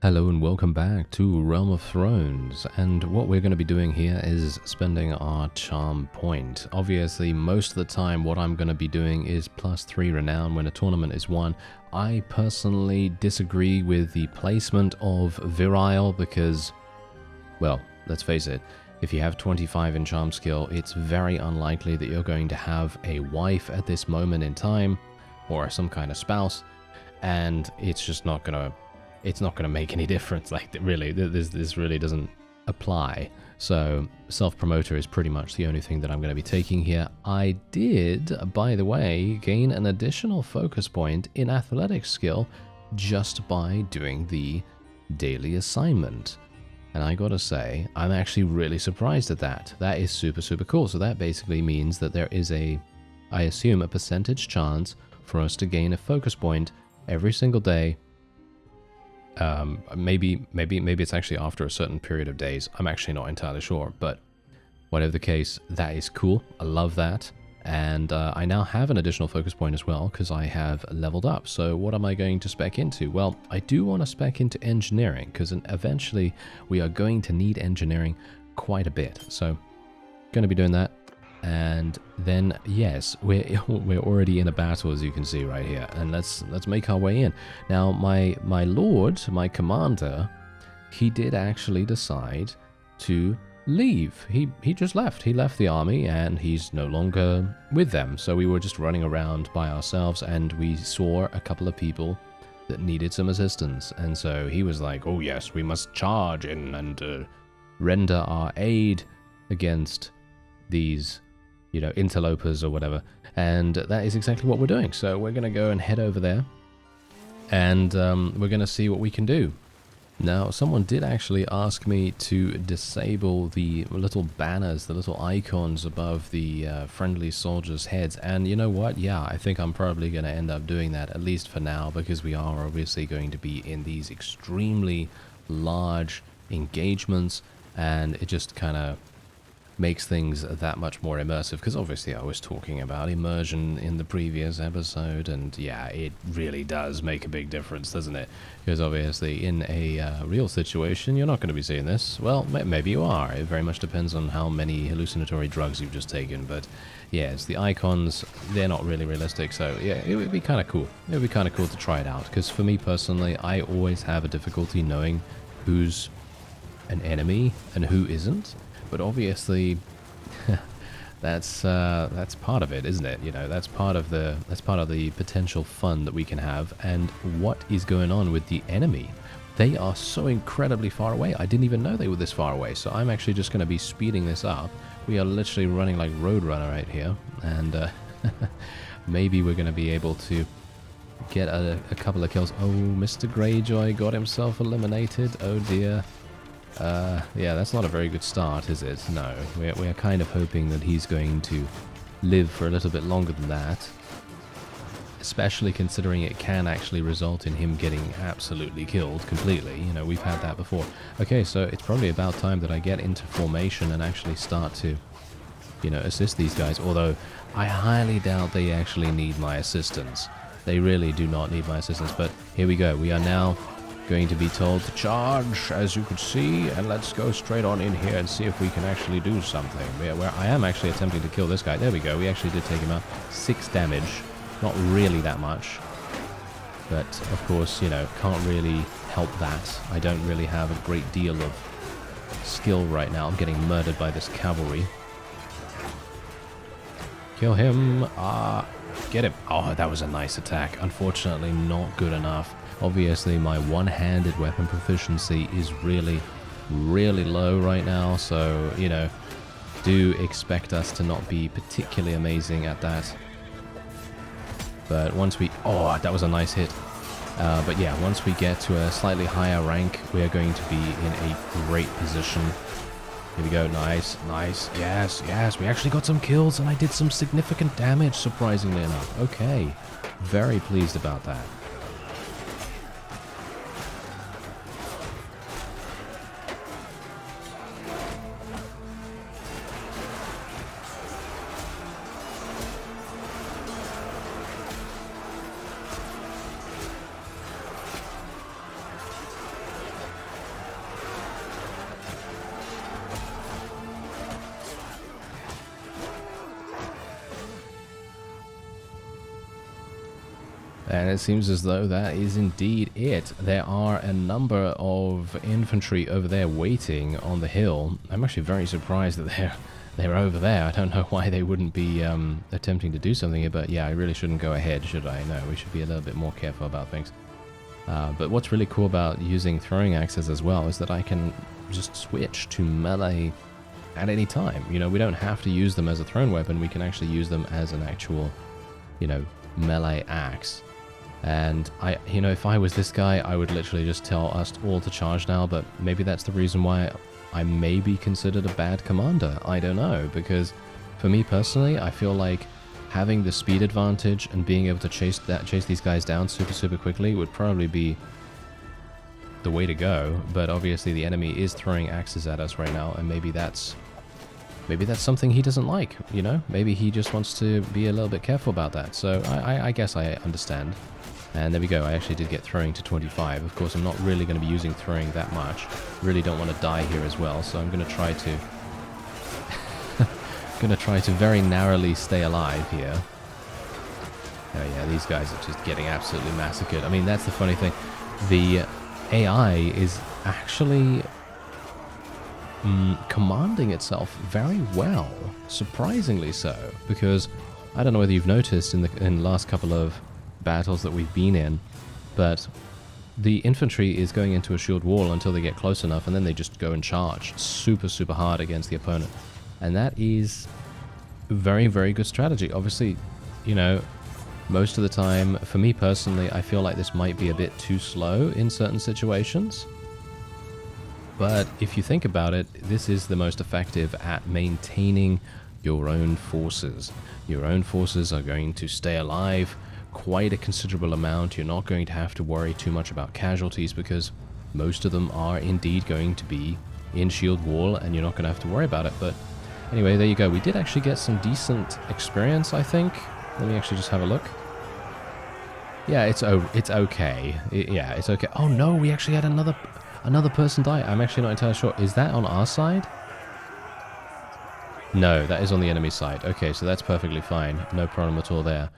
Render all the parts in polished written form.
Hello and welcome back to Realm of Thrones, and what we're going to be doing here is spending our charm point. Obviously, most of the time what I'm going to be doing is +3 renown when a tournament is won. I personally disagree with the placement of virile because, well, let's face it, if you have 25 in charm skill, it's very unlikely that you're going to have a wife at this moment in time, or some kind of spouse, and it's just not going to make any difference. Like, really, this really doesn't apply. So self-promoter is pretty much the only thing that I'm going to be taking here. I did, by the way, gain an additional focus point in athletics skill just by doing the daily assignment. And I gotta say, I'm actually really surprised at that. That is super, super cool. So that basically means that there is I assume, a percentage chance for us to gain a focus point every single day. Maybe it's actually after a certain period of days. I'm actually not entirely sure, but whatever the case, that is cool. I love that. And I now have an additional focus point as well because I have leveled up. So what am I going to spec into? Well, I do want to spec into engineering because eventually we are going to need engineering quite a bit. So going to be doing that. And then, yes, we're already in a battle, as you can see right here, and let's make our way in. Now, my lord, my commander, he did actually decide to leave. He just left. He left the army, and he's no longer with them. So we were just running around by ourselves, and we saw a couple of people that needed some assistance. And so he was like, "Oh yes, we must charge in and render our aid against these, you know, interlopers or whatever." And that is exactly what we're doing. So we're going to go and head over there, and we're going to see what we can do. Now, someone did actually ask me to disable the little banners, the little icons above the friendly soldiers' heads. And you know what? Yeah, I think I'm probably going to end up doing that, at least for now, because we are obviously going to be in these extremely large engagements, and it just kind of makes things that much more immersive, because obviously I was talking about immersion in the previous episode, and yeah, it really does make a big difference, doesn't it? Because obviously in a real situation you're not going to be seeing this. Well, maybe you are. It very much depends on how many hallucinatory drugs you've just taken, but yes, the icons, they're not really realistic. So yeah, it would be kind of cool. It would be kind of cool to try it out, because for me personally, I always have a difficulty knowing who's an enemy and who isn't. But obviously, that's part of it, isn't it? You know, that's part of the potential fun that we can have. And what is going on with the enemy? They are so incredibly far away. I didn't even know they were this far away. So I'm actually just going to be speeding this up. We are literally running like Roadrunner right here, and maybe we're going to be able to get a couple of kills. Oh, Mr. Greyjoy got himself eliminated. Oh dear. Yeah, that's not a very good start, is it? No, we're kind of hoping that he's going to live for a little bit longer than that, especially considering it can actually result in him getting absolutely killed completely. You know, we've had that before. Okay, so it's probably about time that I get into formation and actually start to, you know, assist these guys, although I highly doubt they actually need my assistance. They really do not need my assistance, but here we go. We are now going to be told to charge, as you can see, and let's go straight on in here and see if we can actually do something. Where I am actually attempting to kill this guy. There we go. We actually did take him out. 6 damage. Not really that much, but of course, you know, can't really help that. I don't really have a great deal of skill right now. I'm getting murdered by this cavalry. Kill him. Get him. Oh, that was a nice attack. Unfortunately, not good enough. Obviously, my one-handed weapon proficiency is really, really low right now, so, you know, do expect us to not be particularly amazing at that. But once we... Oh, that was a nice hit. But yeah, once we get to a slightly higher rank, we are going to be in a great position. Here we go. Nice, nice. Yes, yes. We actually got some kills, and I did some significant damage, surprisingly enough. Okay. Very pleased about that. And it seems as though that is indeed it. There are a number of infantry over there waiting on the hill. I'm actually very surprised that they're over there. I don't know why they wouldn't be attempting to do something here, but yeah, I really shouldn't go ahead, should I? No, we should be a little bit more careful about things. But what's really cool about using throwing axes as well is that I can just switch to melee at any time. You know, we don't have to use them as a thrown weapon. We can actually use them as an actual, you know, melee axe. And you know, if I was this guy, I would literally just tell us all to charge now, but maybe that's the reason why I may be considered a bad commander. I don't know, because for me personally, I feel like having the speed advantage and being able to chase these guys down super quickly would probably be the way to go. But obviously the enemy is throwing axes at us right now, and maybe that's something he doesn't like, you know? Maybe he just wants to be a little bit careful about that. So I guess I understand. And there we go, I actually did get throwing to 25. Of course, I'm not really going to be using throwing that much. Really don't want to die here as well, so I'm going to try to... very narrowly stay alive here. Oh yeah, these guys are just getting absolutely massacred. I mean, that's the funny thing. The AI is actually commanding itself very well, surprisingly so, because I don't know whether you've noticed in the last couple of battles that we've been in, but the infantry is going into a shield wall until they get close enough, and then they just go and charge super hard against the opponent. And that is very good strategy. Obviously, you know, most of the time, for me personally, I feel like this might be a bit too slow in certain situations. But if you think about it, this is the most effective at maintaining your own forces. Your own forces are going to stay alive quite a considerable amount. You're not going to have to worry too much about casualties because most of them are indeed going to be in shield wall, and you're not going to have to worry about it. But anyway, there you go. We did actually get some decent experience, I think. Let me actually just have a look. Yeah, it's okay. Yeah, it's okay. Oh no, we actually had another person die. I'm actually not entirely sure. Is that on our side? No, that is on the enemy side. Okay, so that's perfectly fine. No problem at all there.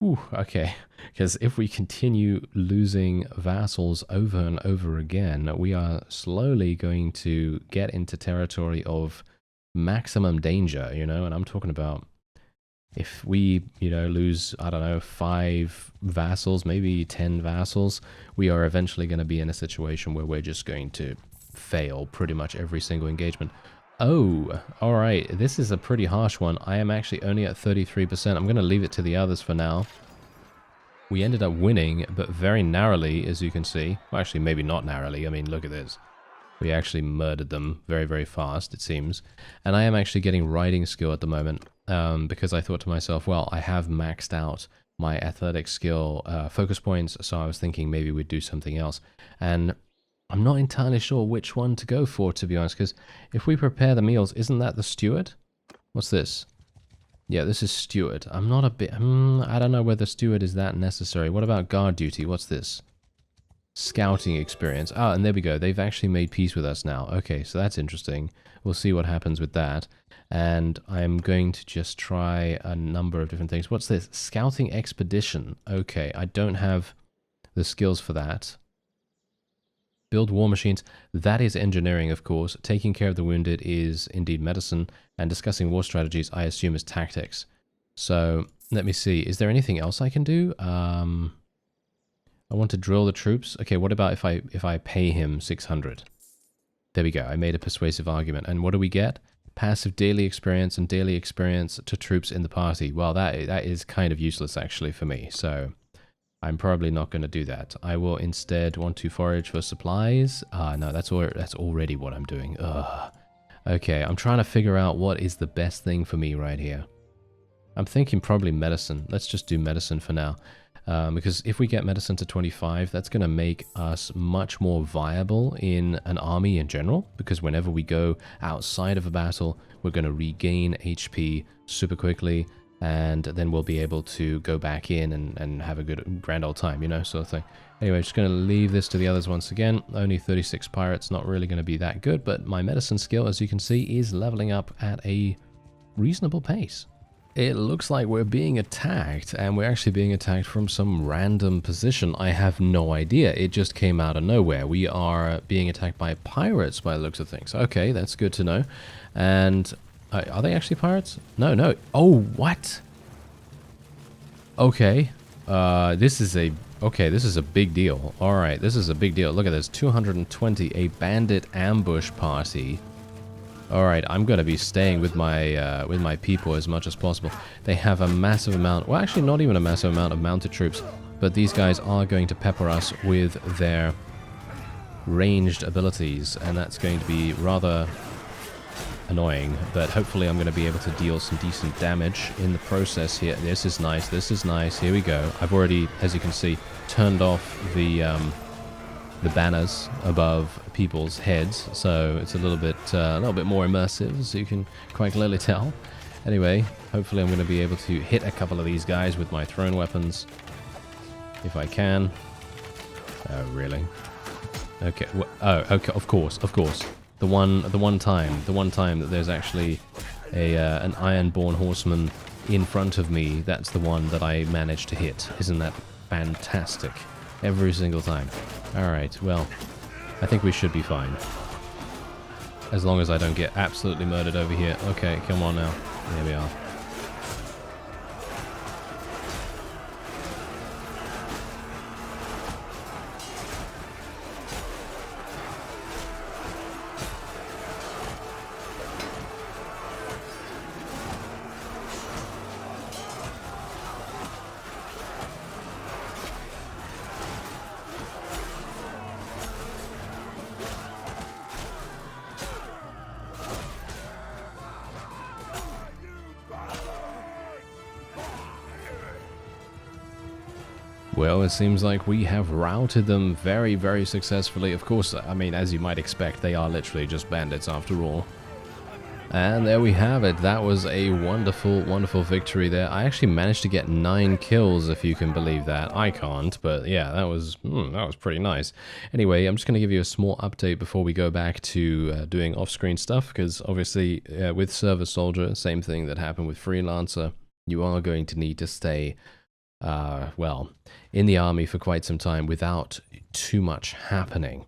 Ooh, okay. Because if we continue losing vassals over and over again, we are slowly going to get into territory of maximum danger, you know? And I'm talking about if we, you know, lose, I don't know, 5 vassals, maybe 10 vassals, we are eventually going to be in a situation where we're just going to fail pretty much every single engagement. Oh, all right. This is a pretty harsh one. I am actually only at 33%. I'm going to leave it to the others for now. We ended up winning, but very narrowly, as you can see. Well, actually, maybe not narrowly. I mean, look at this. We actually murdered them very fast, it seems. And I am actually getting riding skill at the moment because I thought to myself, well, I have maxed out my athletic skill focus points, so I was thinking maybe we'd do something else. And I'm not entirely sure which one to go for, to be honest, because if we prepare the meals, isn't that the steward? What's this? Yeah, this is steward. I'm not a bit... I don't know whether steward is that necessary. What about guard duty? What's this? Scouting experience. Ah, and there we go. They've actually made peace with us now. Okay, so that's interesting. We'll see what happens with that. And I'm going to just try a number of different things. What's this? Scouting expedition. Okay, I don't have the skills for that. Build war machines. That is engineering, of course. Taking care of the wounded is indeed medicine. And discussing war strategies, I assume, is tactics. So, let me see. Is there anything else I can do? I want to drill the troops. Okay, what about if I pay him 600? There we go. I made a persuasive argument. And what do we get? Passive daily experience and daily experience to troops in the party. Well, that is kind of useless, actually, for me. So I'm probably not going to do that. I will instead want to forage for supplies. No, that's already what I'm doing. Ugh. Okay, I'm trying to figure out what is the best thing for me right here. I'm thinking probably medicine. Let's just do medicine for now. Because if we get medicine to 25, that's going to make us much more viable in an army in general. Because whenever we go outside of a battle, we're going to regain HP super quickly. And then we'll be able to go back in and have a good grand old time, you know, sort of thing. Anyway, just going to leave this to the others once again. Only 36 pirates, not really going to be that good. But my medicine skill, as you can see, is leveling up at a reasonable pace. It looks like we're being attacked, and we're actually being attacked from some random position. I have no idea. It just came out of nowhere. We are being attacked by pirates by the looks of things. Okay, that's good to know. And are they actually pirates? No, no. Oh, what? Okay. This is a big deal. All right, this is a big deal. Look at this. 220, a bandit ambush party. All right, I'm going to be staying with my people as much as possible. They have a massive amount, well, actually not even a massive amount of mounted troops, but these guys are going to pepper us with their ranged abilities, and that's going to be rather annoying, but hopefully I'm going to be able to deal some decent damage in the process here. This is nice, this is nice. Here we go. I've already, as you can see, turned off the banners above people's heads, so it's a little bit more immersive, as you can quite clearly tell. Anyway, hopefully I'm going to be able to hit a couple of these guys with my thrown weapons, if I can. Oh, really? Okay. Oh, okay. Of course. The one time that there's actually an Ironborn horseman in front of me, that's the one that I managed to hit. Isn't that fantastic? Every single time. Alright, well, I think we should be fine. As long as I don't get absolutely murdered over here. Okay, come on now. There we are. Well, it seems like we have routed them very, very successfully. Of course, I mean, as you might expect, they are literally just bandits after all. And there we have it. That was a wonderful, wonderful victory there. I actually managed to get 9 kills, if you can believe that. I can't, but yeah, that was pretty nice. Anyway, I'm just going to give you a small update before we go back to doing off-screen stuff, because obviously with Server Soldier, same thing that happened with Freelancer, you are going to need to stay well, in the army for quite some time without too much happening.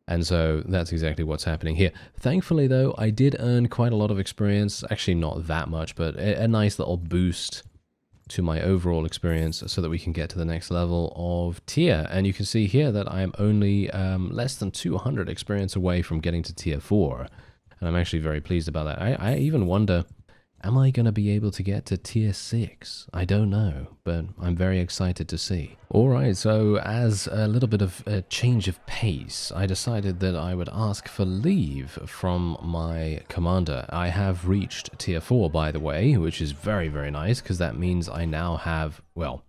And so that's exactly what's happening here. Thankfully, though, I did earn quite a lot of experience. Actually, not that much, but a nice little boost to my overall experience so that we can get to the next level of tier. And you can see here that I am only less than 200 experience away from getting to tier 4. And I'm actually very pleased about that. I even wonder, am I going to be able to get to tier 6? I don't know, but I'm very excited to see. Alright, so as a little bit of a change of pace, I decided that I would ask for leave from my commander. I have reached tier 4, by the way, which is very, very nice, because that means I now have, well,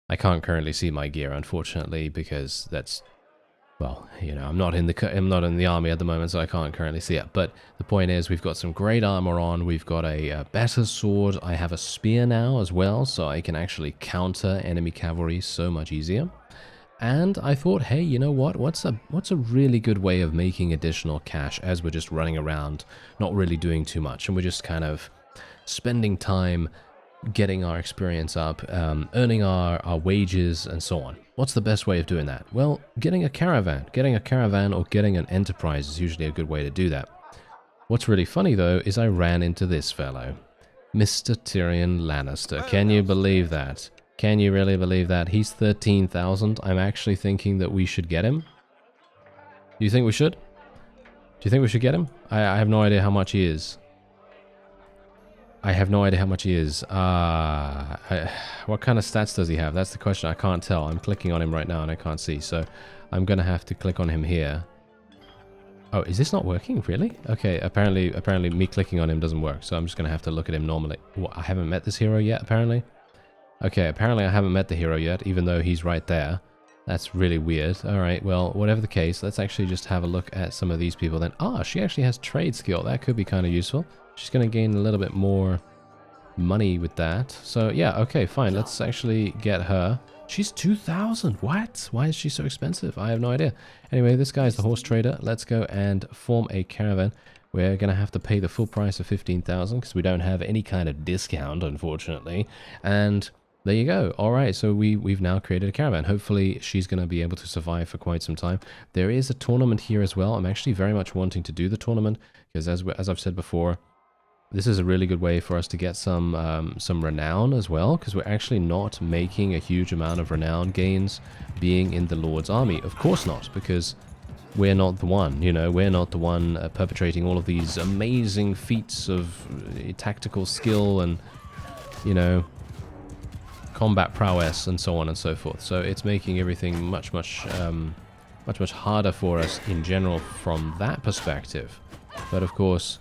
I can't currently see my gear, unfortunately, because that's, well, you know, I'm not in the army at the moment, so I can't currently see it. But the point is, we've got some great armor on. We've got a better sword. I have a spear now as well, so I can actually counter enemy cavalry so much easier. And I thought, hey, you know what? What's a really good way of making additional cash as we're just running around, not really doing too much, and we're just kind of spending time getting our experience up, earning our wages, and so on. What's the best way of doing that? Well, getting a caravan. Getting a caravan or getting an enterprise is usually a good way to do that. What's really funny, though, is I ran into this fellow. Mr. Tyrion Lannister. Can you believe that? Can you really believe that? He's 13,000. I'm actually thinking that we should get him. Do you think we should? Do you think we should get him? I have no idea how much he is. I have no idea how much he is. What kind of stats does he have? That's the question. I can't tell. I'm clicking on him right now and I can't see. So I'm going to have to click on him here. Oh, is this not working? Really? Okay, apparently me clicking on him doesn't work. So I'm just going to have to look at him normally. What, I haven't met this hero yet, apparently? Okay, apparently I haven't met the hero yet, even though he's right there. That's really weird. Alright, well, whatever the case, let's actually just have a look at some of these people then. Ah, she actually has trade skill. That could be kind of useful. She's going to gain a little bit more money with that. So, yeah, okay, fine. Let's actually get her. She's 2,000. What? Why is she so expensive? I have no idea. Anyway, this guy's the horse trader. Let's go and form a caravan. we're going to have to pay the full price of 15,000 because we don't have any kind of discount, unfortunately. And there you go. All right, so we've now created a caravan. Hopefully, she's going to be able to survive for quite some time. There is a tournament here as well. I'm actually very much wanting to do the tournament because, as I've said before, this is a really good way for us to get some renown as well, because we're actually not making a huge amount of renown gains being in the Lord's army. Of course not, because we're not the one, you know, we're not the one perpetrating all of these amazing feats of tactical skill and, you know, combat prowess and so on and so forth. So it's making everything much harder for us in general from that perspective. But of course,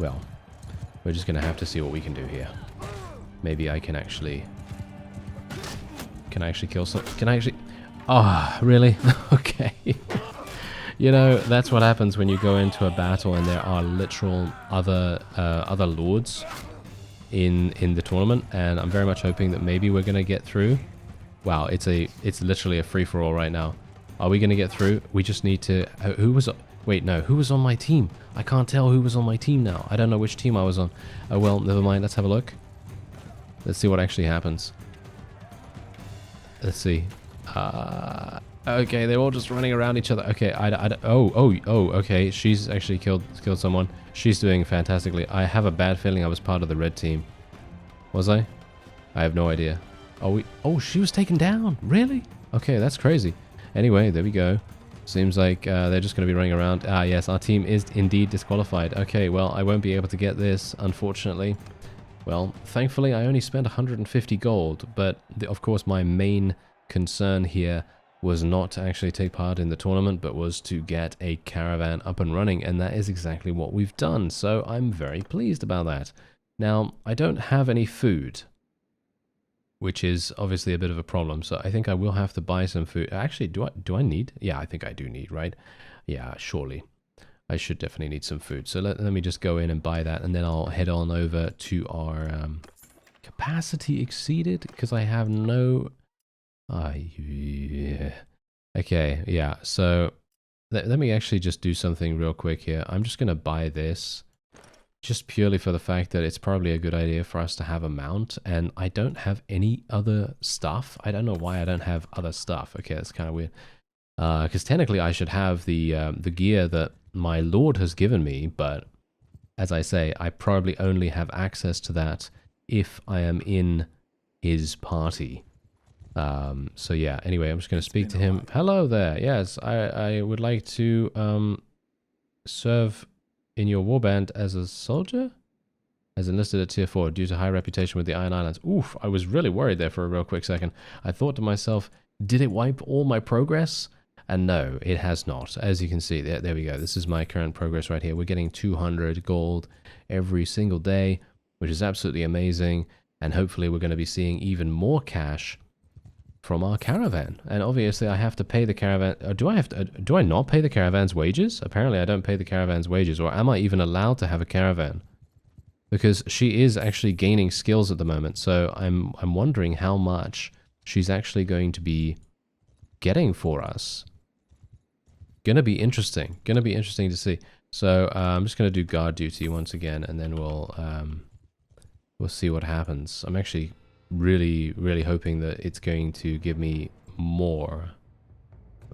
well, we're just going to have to see what we can do here. Maybe I can actually... Can I actually kill some... Can I actually... Ah, oh, really? Okay. You know, that's what happens when you go into a battle and there are literal other lords in the tournament, and I'm very much hoping that maybe we're going to get through. Wow, it's literally a free-for-all right now. Are we going to get through? We just need to... Who was... Wait, no, who was on my team? I can't tell who was on my team now. I don't know which team I was on. Oh, well, never mind. Let's have a look. Let's see what actually happens. Let's see. Okay, they're all just running around each other. Okay, okay. She's actually killed someone. She's doing fantastically. I have a bad feeling I was part of the red team. Was I? I have no idea. Oh, she was taken down. Really? Okay, that's crazy. Anyway, there we go. Seems like they're just going to be running around. Ah, yes, our team is indeed disqualified. Okay, well, I won't be able to get this, unfortunately. Well, thankfully, I only spent 150 gold, but of course, my main concern here was not to actually take part in the tournament, but was to get a caravan up and running, and that is exactly what we've done, so I'm very pleased about that. Now, I don't have any food, which is obviously a bit of a problem, so I think I will have to buy some food. Actually, do I need? Yeah, I think I do need, right? Yeah, surely. I should definitely need some food. So let me just go in and buy that, and then I'll head on over to our capacity exceeded, because I have no... yeah. Okay, yeah, so let me actually just do something real quick here. I'm just going to buy this, just purely for the fact that it's probably a good idea for us to have a mount, and I don't have any other stuff. I don't know why I don't have other stuff. Okay, that's kind of weird. Because technically I should have the gear that my lord has given me, but as I say, I probably only have access to that if I am in his party. So yeah, anyway, I'm just going to speak to him. Hello there. Yes, I would like to serve in your warband as a soldier, as enlisted at tier 4 due to high reputation with the Iron Islands. Oof, I was really worried there for a real quick second. I thought to myself, did it wipe all my progress? And no, it has not. As you can see, there we go. This is my current progress right here. We're getting 200 gold every single day, which is absolutely amazing. And hopefully we're going to be seeing even more cash from our caravan. And obviously I have to pay the caravan. Do I not pay the caravan's wages? Apparently I don't pay the caravan's wages. Or am I even allowed to have a caravan? Because she is actually gaining skills at the moment. So I'm wondering how much she's actually going to be getting for us. Gonna be interesting to see. So I'm just gonna do guard duty once again, and then we'll see what happens. I'm actually really hoping that it's going to give me more,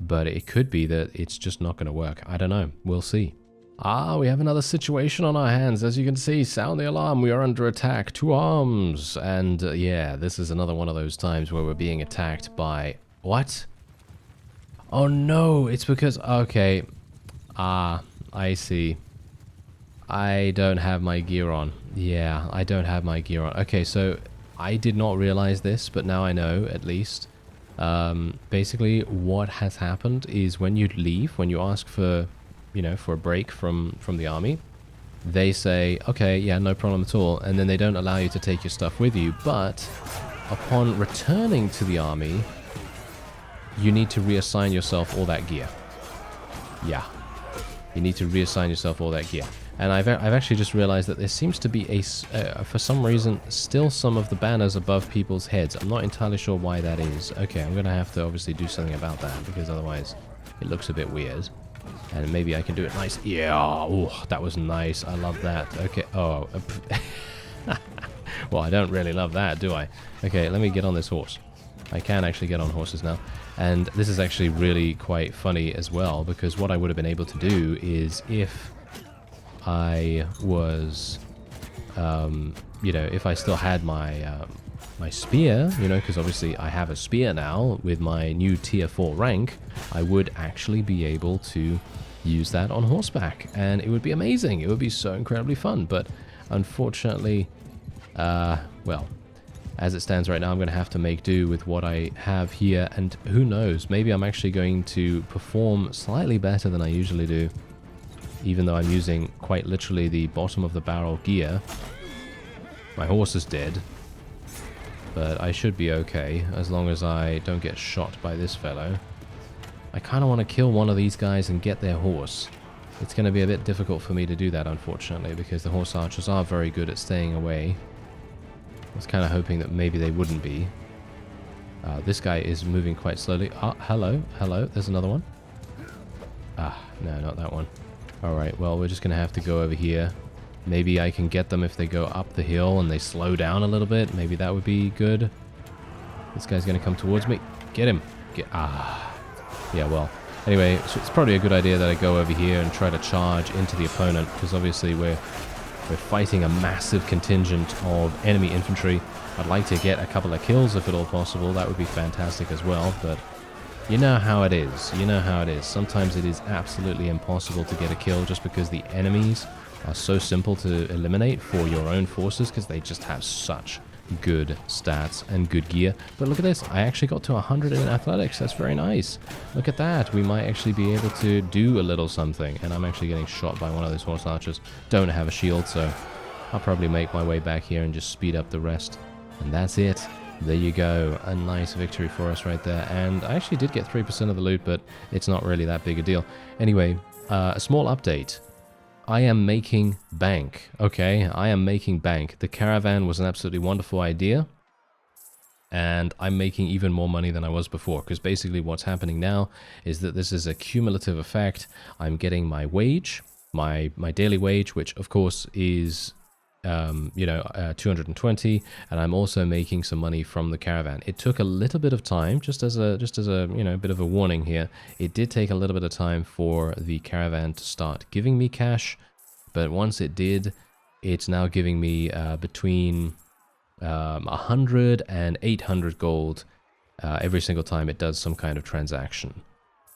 but it could be that it's just not gonna work. I don't know. We'll see. We have another situation on our hands. As you can see, sound the alarm. We are under attack. 2 arms, and yeah, this is another one of those times where we're being attacked by what? Oh no, it's because, okay, I see. I don't have my gear on. Yeah, I don't have my gear on. Okay, so I did not realize this, but now I know, at least. Basically, what has happened is when you leave, when you ask for, you know, for a break from the army, they say, okay, yeah, no problem at all, and then they don't allow you to take your stuff with you, but upon returning to the army, you need to reassign yourself all that gear. Yeah. You need to reassign yourself all that gear. And I've actually just realized that there seems to be for some reason, still some of the banners above people's heads. I'm not entirely sure why that is. Okay, I'm going to have to obviously do something about that, because otherwise it looks a bit weird. And maybe I can do it nice. Yeah, oh, that was nice. I love that. Okay, oh. Well, I don't really love that, do I? Okay, let me get on this horse. I can actually get on horses now. And this is actually really quite funny as well, because what I would have been able to do is if I was, you know, if I still had my my spear, you know, because obviously I have a spear now with my new tier 4 rank, I would actually be able to use that on horseback, and it would be amazing. It would be so incredibly fun, but unfortunately, well, as it stands right now, I'm going to have to make do with what I have here, and who knows, maybe I'm actually going to perform slightly better than I usually do, even though I'm using quite literally the bottom of the barrel gear. My horse is dead, but I should be okay as long as I don't get shot by this fellow. I kind of want to kill one of these guys and get their horse. It's going to be a bit difficult for me to do that, unfortunately, because the horse archers are very good at staying away. I was kind of hoping that maybe they wouldn't be. This guy is moving quite slowly. Ah, hello, hello, there's another one. Ah, no, not that one. Alright, well, we're just going to have to go over here. Maybe I can get them if they go up the hill and they slow down a little bit. Maybe that would be good. This guy's going to come towards me. Get him. Yeah, well. Anyway, so it's probably a good idea that I go over here and try to charge into the opponent, because obviously we're fighting a massive contingent of enemy infantry. I'd like to get a couple of kills if at all possible. That would be fantastic as well, but you know how it is. You know how it is. Sometimes it is absolutely impossible to get a kill just because the enemies are so simple to eliminate for your own forces, because they just have such good stats and good gear. But look at this, I actually got to 100 in athletics. That's very nice. Look at that, we might actually be able to do a little something. And I'm actually getting shot by one of those horse archers. Don't have a shield, so I'll probably make my way back here and just speed up the rest. And that's it. There you go, a nice victory for us right there. And I actually did get 3% of the loot, but it's not really that big a deal. Anyway, a small update. I am making bank. Okay, I am making bank. The caravan was an absolutely wonderful idea, and I'm making even more money than I was before, because basically what's happening now is that this is a cumulative effect. I'm getting my wage, my daily wage, which of course is 220, and I'm also making some money from the caravan. It took a little bit of time, just as a bit of a warning here. It did take a little bit of time for the caravan to start giving me cash, but once it did, it's now giving me between 100 and 800 gold every single time it does some kind of transaction.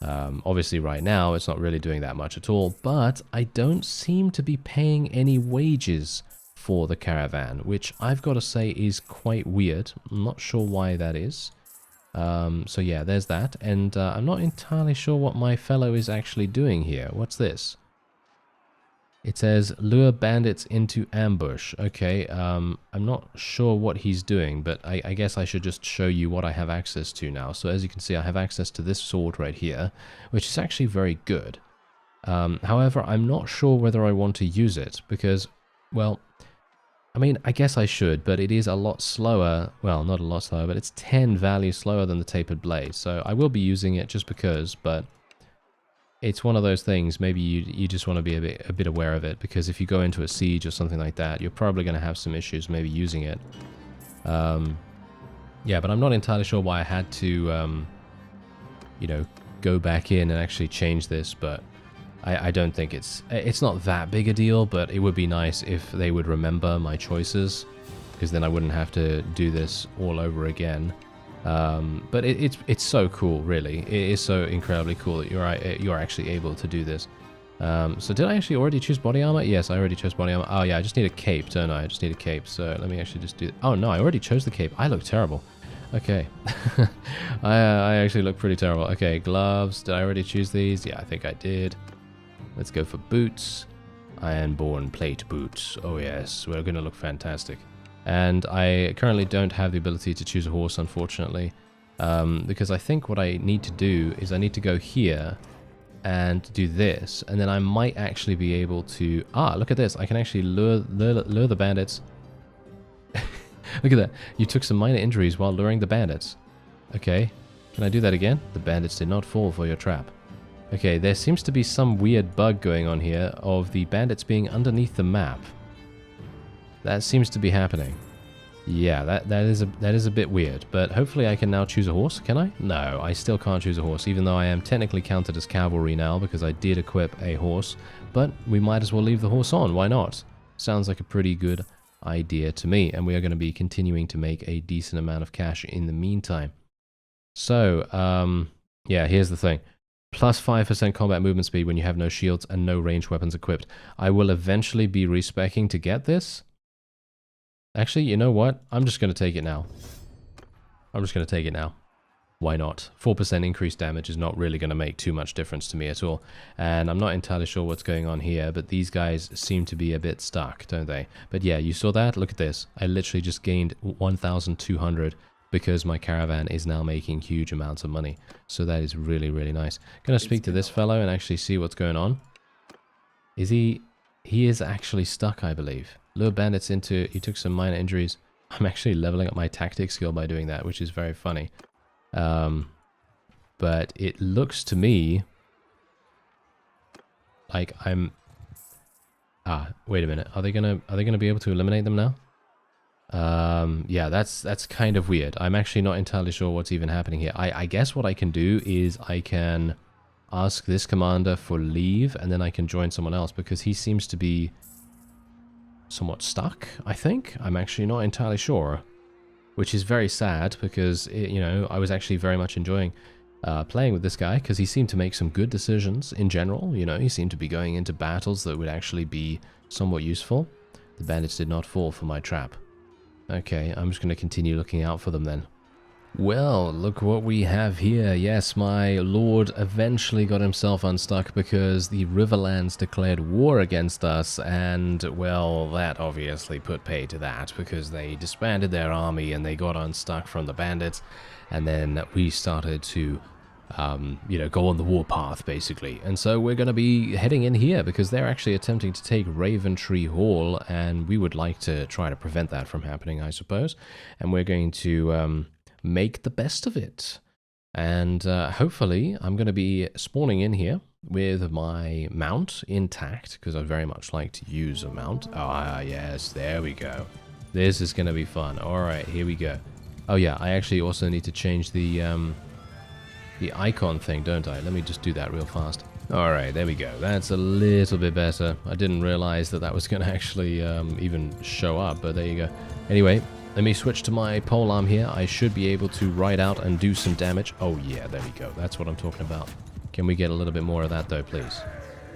Obviously right now it's not really doing that much at all, but I don't seem to be paying any wages for the caravan, which I've got to say is quite weird. I'm not sure why that is. So yeah, there's that. And I'm not entirely sure what my fellow is actually doing here. What's this? It says lure bandits into ambush. Okay, I'm not sure what he's doing, but I guess I should just show you what I have access to now. So as you can see, I have access to this sword right here, which is actually very good. However, I'm not sure whether I want to use it because, well, I mean, I guess I should, but it is a lot slower. Well, not a lot slower, but it's 10 value slower than the tapered blade. So I will be using it just because, but it's one of those things, maybe you just want to be a bit aware of it, because if you go into a siege or something like that, you're probably going to have some issues maybe using it. Yeah, but I'm not entirely sure why I had to, go back in and actually change this, but I don't think it's not that big a deal, but it would be nice if they would remember my choices, because then I wouldn't have to do this all over again. But it's so cool, really. It is so incredibly cool that you're actually able to do this. So did I actually already choose body armor? Yes, I already chose body armor. Oh yeah, I just need a cape, don't I? I just need a cape. So let me actually just do... Oh no, I already chose the cape. I look terrible. Okay. I actually look pretty terrible. Okay, gloves. Did I already choose these? Yeah, I think I did. Let's go for boots. Ironborn plate boots. Oh yes, we're going to look fantastic. And I currently don't have the ability to choose a horse, unfortunately, because I think what I need to do is I need to go here and do this, and then I might actually be able to... Ah, look at this. I can actually lure the bandits. Look at that. You took some minor injuries while luring the bandits. Okay. Can I do that again? The bandits did not fall for your trap. Okay, there seems to be some weird bug going on here of the bandits being underneath the map. That seems to be happening. Yeah, that is a bit weird, but hopefully I can now choose a horse, can I? No, I still can't choose a horse, even though I am technically counted as cavalry now because I did equip a horse, but we might as well leave the horse on, why not? Sounds like a pretty good idea to me, and we are going to be continuing to make a decent amount of cash in the meantime. So, yeah, here's the thing. Plus 5% combat movement speed when you have no shields and no ranged weapons equipped. I will eventually be respecking to get this. Actually, you know what? I'm just going to take it now. I'm just going to take it now. Why not? 4% increased damage is not really going to make too much difference to me at all. And I'm not entirely sure what's going on here, but these guys seem to be a bit stuck, don't they? But yeah, you saw that? Look at this. I literally just gained 1,200 because my caravan is now making huge amounts of money. So that is really, really nice. Gonna speak to this fellow and actually see what's going on. Is he... He is actually stuck, I believe. Lure bandits into... He took some minor injuries. I'm actually leveling up my tactics skill by doing that, which is very funny. But it looks to me like I'm... Ah, wait a minute. Are they gonna be able to eliminate them now? Yeah, that's kind of weird. I'm actually not entirely sure what's even happening here. I guess what I can do is I can ask this commander for leave, and then I can join someone else, because he seems to be somewhat stuck, I think. I'm actually not entirely sure, which is very sad, because, you know, I was actually very much enjoying playing with this guy, because he seemed to make some good decisions in general. You know, he seemed to be going into battles that would actually be somewhat useful. The bandits did not fall for my trap. Okay, I'm just going to continue looking out for them then. Well, look what we have here. Yes, my lord eventually got himself unstuck because the Riverlands declared war against us, and, well, that obviously put pay to that because they disbanded their army and they got unstuck from the bandits, and then we started to, you know, go on the warpath, basically. And so we're going to be heading in here because they're actually attempting to take Raventree Hall, and we would like to try to prevent that from happening, I suppose. And we're going to... make the best of it. And hopefully I'm going to be spawning in here with my mount intact, because I very much like to use a mount. Ah, yes, there we go. This is going to be fun. Alright, here we go. Oh yeah, I actually also need to change the icon thing, don't I? Let me just do that real fast. Alright, there we go. That's a little bit better. I didn't realize that that was going to actually even show up, but there you go. Anyway, let me switch to my polearm here. I should be able to ride out and do some damage. Oh yeah, there we go. That's what I'm talking about. Can we get a little bit more of that though, please?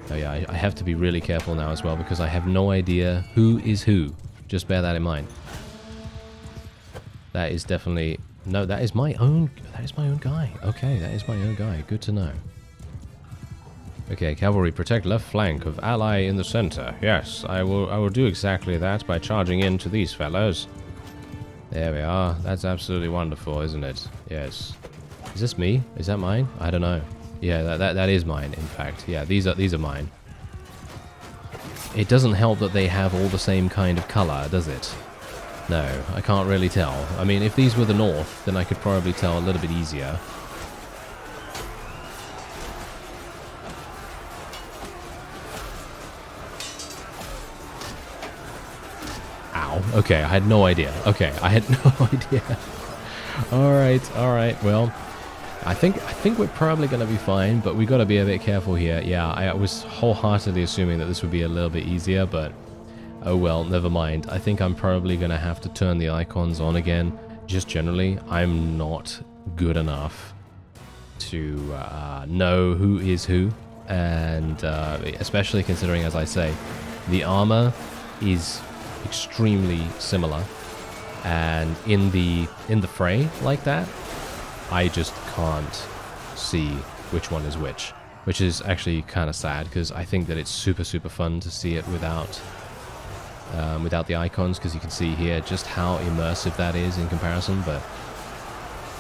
Oh yeah, I have to be really careful now as well because I have no idea who is who. Just bear that in mind. That is definitely... No, that is my own guy. Okay, that is my own guy. Good to know. Okay, cavalry, protect left flank of ally in the center. Yes, I will do exactly that by charging into these fellows. There we are. That's absolutely wonderful, isn't it? Yes. Is this me? Is that mine? I don't know. Yeah, that is mine, in fact. Yeah, these are mine. It doesn't help that they have all the same kind of color, does it? No, I can't really tell. I mean, if these were the north, then I could probably tell a little bit easier. Okay, I had no idea. Okay, I had no idea. Alright, well, I think we're probably going to be fine, but we got to be a bit careful here. Yeah, I was wholeheartedly assuming that this would be a little bit easier, but oh well, never mind. I think I'm probably going to have to turn the icons on again. Just generally, I'm not good enough to know who is who, and especially considering, as I say, the armor is extremely similar, and in the fray like that, I just can't see which one is which is actually kind of sad, because I think that it's super fun to see it without the icons, because you can see here just how immersive that is in comparison. But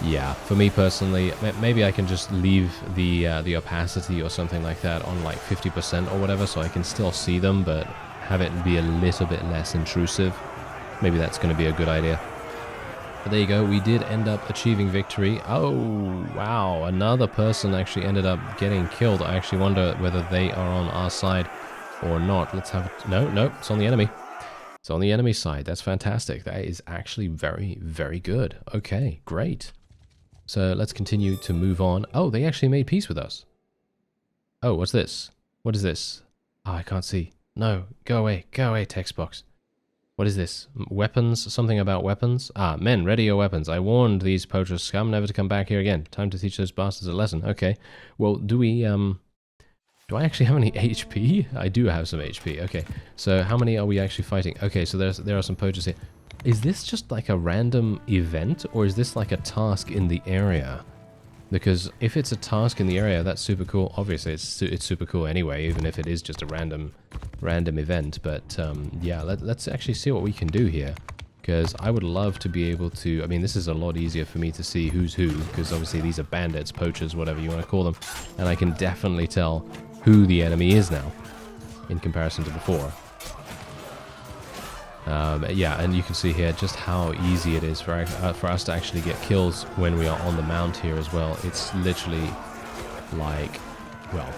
yeah, for me personally, maybe I can just leave the opacity or something like that on like 50% or whatever, so I can still see them, but have it be a little bit less intrusive. Maybe that's going to be a good idea. But there you go, we did end up achieving victory. Oh, wow, another person actually ended up getting killed. I actually wonder whether they are on our side or not. Let's have... No, it's on the enemy. It's on the enemy side. That's fantastic. That is actually very, very good. Okay, great. So let's continue to move on. Oh, they actually made peace with us. Oh, what's this? What is this? Oh, I can't see. No, go away, text box. What is this? Weapons? Something about weapons? Ah, men, ready your weapons. I warned these poachers scum never to come back here again. Time to teach those bastards a lesson. Okay. Well, do I actually have any HP? I do have some HP. Okay. So how many are we actually fighting? Okay, so there are some poachers here. Is this just like a random event, or is this like a task in the area? Because if it's a task in the area, that's super cool. Obviously, it's super cool anyway, even if it is just a random event. But yeah, let's actually see what we can do here. Because I would love to be able to... I mean, this is a lot easier for me to see who's who. Because obviously these are bandits, poachers, whatever you want to call them. And I can definitely tell who the enemy is now, in comparison to before. Yeah, and you can see here just how easy it is for us to actually get kills when we are on the mount here as well. It's literally like, well,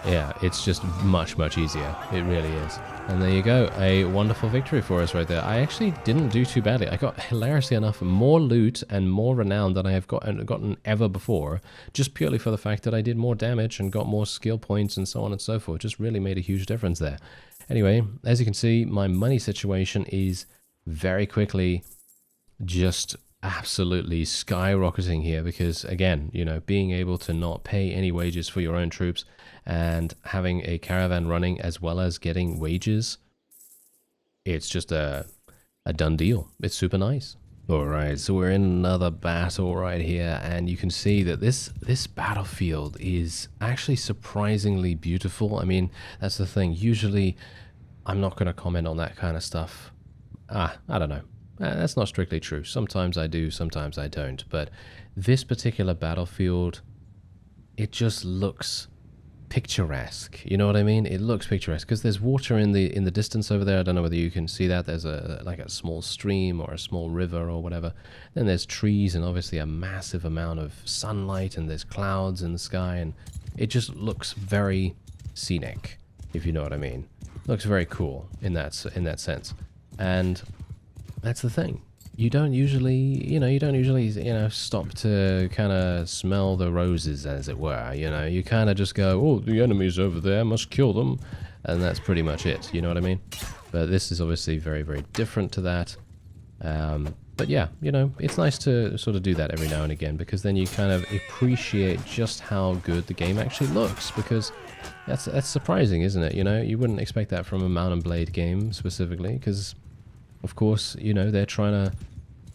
yeah, it's just much, much easier. It really is. And there you go, a wonderful victory for us right there. I actually didn't do too badly. I got, hilariously enough, more loot and more renown than I have gotten ever before, just purely for the fact that I did more damage and got more skill points and so on and so forth. Just really made a huge difference there. Anyway, as you can see, my money situation is very quickly just absolutely skyrocketing here because, again, you know, being able to not pay any wages for your own troops and having a caravan running as well as getting wages, it's just a done deal. It's super nice. Alright, so we're in another battle right here, and you can see that this battlefield is actually surprisingly beautiful. I mean, that's the thing. Usually, I'm not going to comment on that kind of stuff. I don't know. That's not strictly true. Sometimes I do, sometimes I don't. But this particular battlefield, it just looks picturesque. You know what I mean? It looks picturesque because there's water in the distance over there. I don't know whether you can see that. There's like a small stream or a small river or whatever. Then there's trees and obviously a massive amount of sunlight, and there's clouds in the sky, and it just looks very scenic, if you know what I mean. It looks very cool in that sense. And that's the thing. You don't usually, stop to kind of smell the roses, as it were. You know, you kind of just go, oh, the enemy's over there, must kill them. And that's pretty much it, you know what I mean? But this is obviously very, very different to that. But yeah, you know, it's nice to sort of do that every now and again, because then you kind of appreciate just how good the game actually looks, because that's surprising, isn't it? You know, you wouldn't expect that from a Mount and Blade game specifically, because of course, you know, they're trying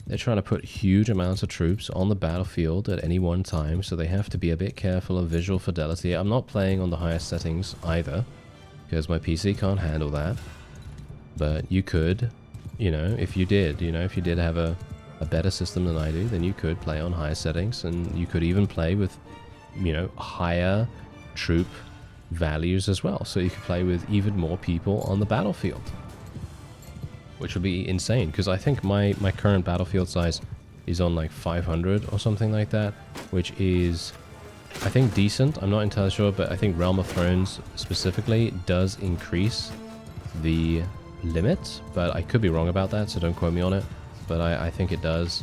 to put huge amounts of troops on the battlefield at any one time, so they have to be a bit careful of visual fidelity. I'm not playing on the highest settings either, because my PC can't handle that. But you could, you know, if you did have a better system than I do, then you could play on higher settings, and you could even play with, you know, higher troop values as well. So you could play with even more people on the battlefield, which would be insane, because I think my current battlefield size is on like 500 or something like that, which is, I think, decent. I'm not entirely sure, but I think Realm of Thrones specifically does increase the limit, but I could be wrong about that, so don't quote me on it, but I think it does.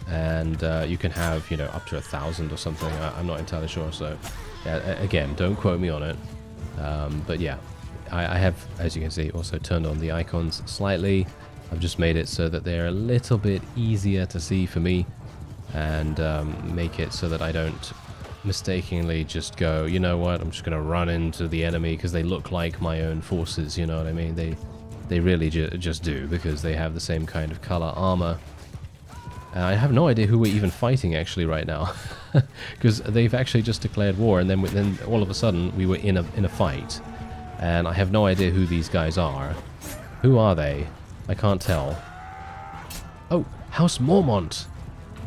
And you can have, you know, up to 1,000 or something. I'm not entirely sure, so yeah, again, don't quote me on it. But yeah, I have, as you can see, also turned on the icons slightly. I've just made it so that they're a little bit easier to see for me, and make it so that I don't mistakenly just go, you know what, I'm just going to run into the enemy because they look like my own forces, you know what I mean? They really just do, because they have the same kind of color armor. I have no idea who we're even fighting actually right now, because they've actually just declared war, and then all of a sudden we were in a fight. And I have no idea who these guys are. Who are they? I can't tell. Oh, House Mormont!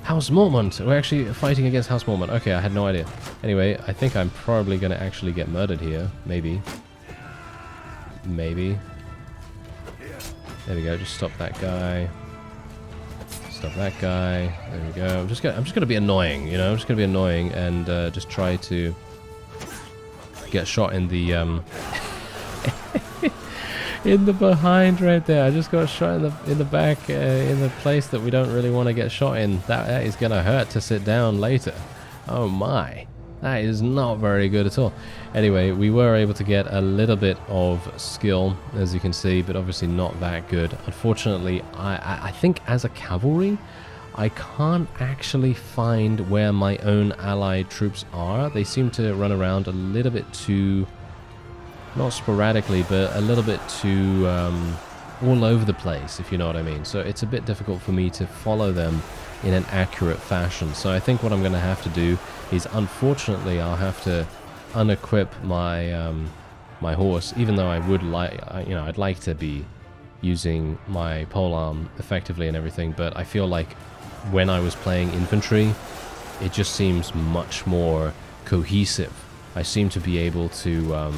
House Mormont! We're actually fighting against House Mormont. Okay, I had no idea. Anyway, I think I'm probably going to actually get murdered here. Maybe. Maybe. There we go, just stop that guy. Stop that guy. There we go. I'm just gonna be annoying, you know. I'm just gonna be annoying and just try to get shot in the in the behind right there. I just got shot in the back in the place that we don't really want to get shot in. That is gonna hurt to sit down later. Oh my. That is not very good at all. Anyway, we were able to get a little bit of skill, as you can see, but obviously not that good. Unfortunately, I think as a cavalry, I can't actually find where my own allied troops are. They seem to run around a little bit too, not sporadically, but a little bit too all over the place, if you know what I mean. So it's a bit difficult for me to follow them in an accurate fashion. So I think what I'm going to have to do is, unfortunately, I'll have to unequip my my horse, even though I would like, you know, I'd like to be using my polearm effectively and everything, but I feel like when I was playing infantry, it just seems much more cohesive. I seem to be able to,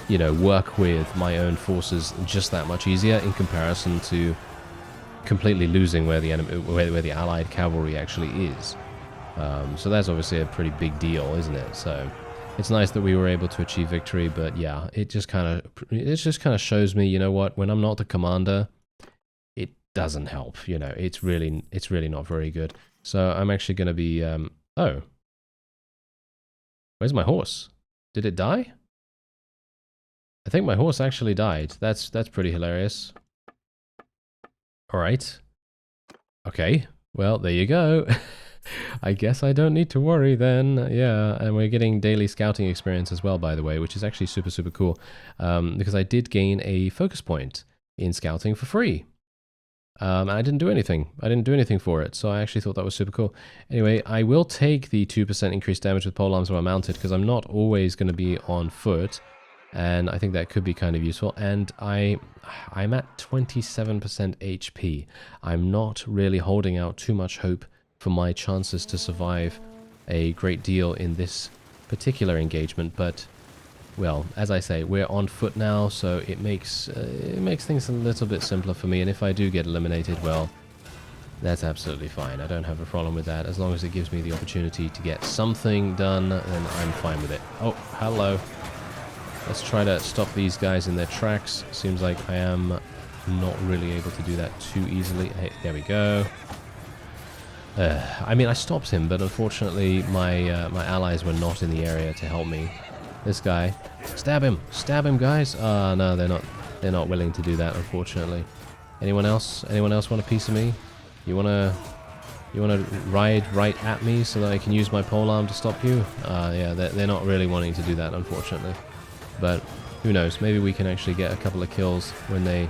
you know, work with my own forces just that much easier in comparison to completely losing where the enemy, where the allied cavalry actually is. So that's obviously a pretty big deal, isn't it? So it's nice that we were able to achieve victory, but yeah, it just kind of shows me, you know what, when I'm not the commander, it doesn't help. You know, it's really not very good. So I'm actually going to be oh, where's my horse? Did it die? I think my horse actually died. That's pretty hilarious. All right. Okay. Well, there you go. I guess I don't need to worry then. Yeah, and we're getting daily scouting experience as well, by the way, which is actually super cool. Because I did gain a focus point in scouting for free. And I didn't do anything. I didn't do anything for it, so I actually thought that was super cool. Anyway, I will take the 2% increased damage with polearms when I'm mounted, because I'm not always going to be on foot. And I think that could be kind of useful. And I'm at 27% HP. I'm not really holding out too much hope for my chances to survive a great deal in this particular engagement. But, well, as I say, we're on foot now, so it makes things a little bit simpler for me. And if I do get eliminated, well, that's absolutely fine. I don't have a problem with that. As long as it gives me the opportunity to get something done, then I'm fine with it. Oh, hello. Let's try to stop these guys in their tracks. Seems like I am not really able to do that too easily. Hey, there we go. I mean, I stopped him, but unfortunately my my allies were not in the area to help me. This guy, stab him, guys. No, they're not willing to do that, unfortunately. Anyone else want a piece of me? You wanna ride right at me so that I can use my polearm to stop you? Yeah, they're not really wanting to do that, unfortunately. But who knows? Maybe we can actually get a couple of kills when they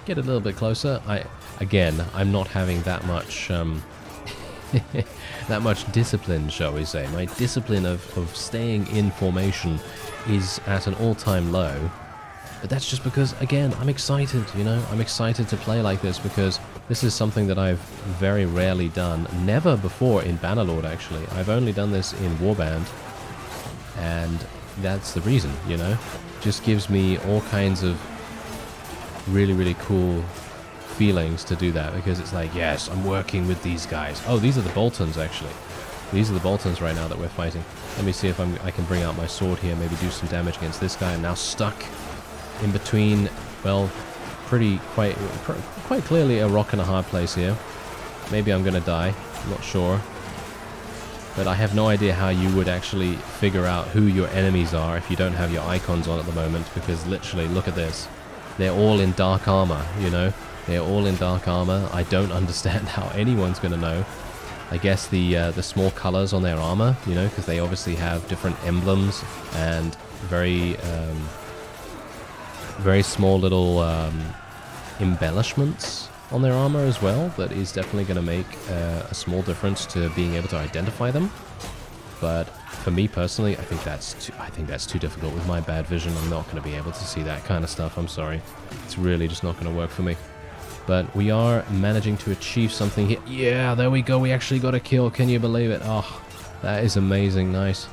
get a little bit closer. I'm not having that much that much discipline, shall we say. My discipline of staying in formation is at an all-time low. But that's just because, again, I'm excited, you know? I'm excited to play like this because this is something that I've very rarely done. Never before in Bannerlord, actually. I've only done this in Warband. And that's the reason, you know? Just gives me all kinds of really cool feelings to do that, because it's like, yes, I'm working with these guys. Oh, these are the Boltons, actually. These are the Boltons right now that we're fighting. Let me see if I can bring out my sword here, maybe do some damage against this guy. I'm now stuck in between, well, quite clearly a rock and a hard place here. Maybe I'm gonna die, I'm not sure. But I have no idea how you would actually figure out who your enemies are if you don't have your icons on at the moment, because literally, look at this. They're all in dark armor, you know? They're all in dark armor. I don't understand how anyone's going to know. I guess the small colors on their armor, you know, because they obviously have different emblems and very small little embellishments on their armor as well. That is definitely going to make a small difference to being able to identify them. But for me personally, I think that's too difficult with my bad vision. I'm not going to be able to see that kind of stuff. I'm sorry. It's really just not going to work for me. But we are managing to achieve something here. Yeah, there we go. We actually got a kill. Can you believe it? Oh, that is amazing. Nice.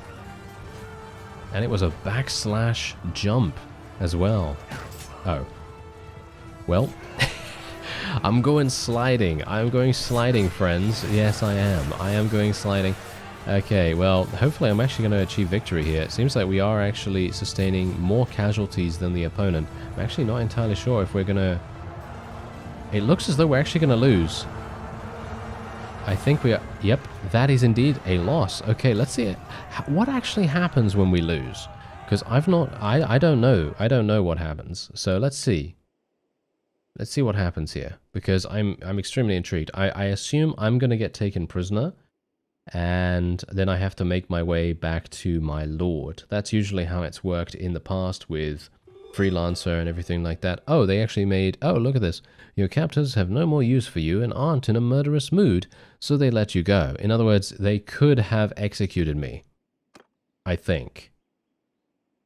And it was a backslash jump as well. Oh. Well, I'm going sliding. I'm going sliding, friends. Yes, I am. I am going sliding. Okay, well, hopefully I'm actually going to achieve victory here. It seems like we are actually sustaining more casualties than the opponent. I'm actually not entirely sure if we're going to... It looks as though we're actually going to lose. I think we are... Yep, that is indeed a loss. Okay, let's see what actually happens when we lose. Because I've not... I don't know. I don't know what happens. So let's see. Let's see what happens here. Because I'm extremely intrigued. I assume I'm going to get taken prisoner. And then I have to make my way back to my lord. That's usually how it's worked in the past with Freelancer and everything like that. Oh, they actually made... Oh, look at this. Your captors have no more use for you and aren't in a murderous mood, so they let you go. In other words, they could have executed me. I think.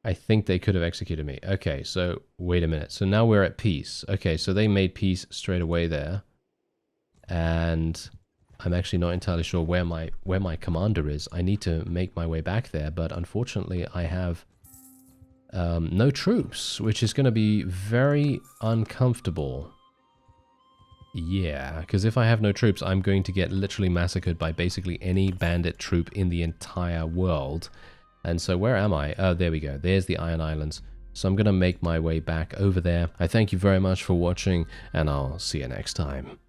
I think they could have executed me. Okay, so wait a minute. So now we're at peace. Okay, so they made peace straight away there. And... I'm actually not entirely sure where my commander is. I need to make my way back there, but unfortunately I have no troops, which is going to be very uncomfortable. Yeah, because if I have no troops, I'm going to get literally massacred by basically any bandit troop in the entire world. And so where am I? Oh, there we go. There's the Iron Islands. So I'm going to make my way back over there. I thank you very much for watching, and I'll see you next time.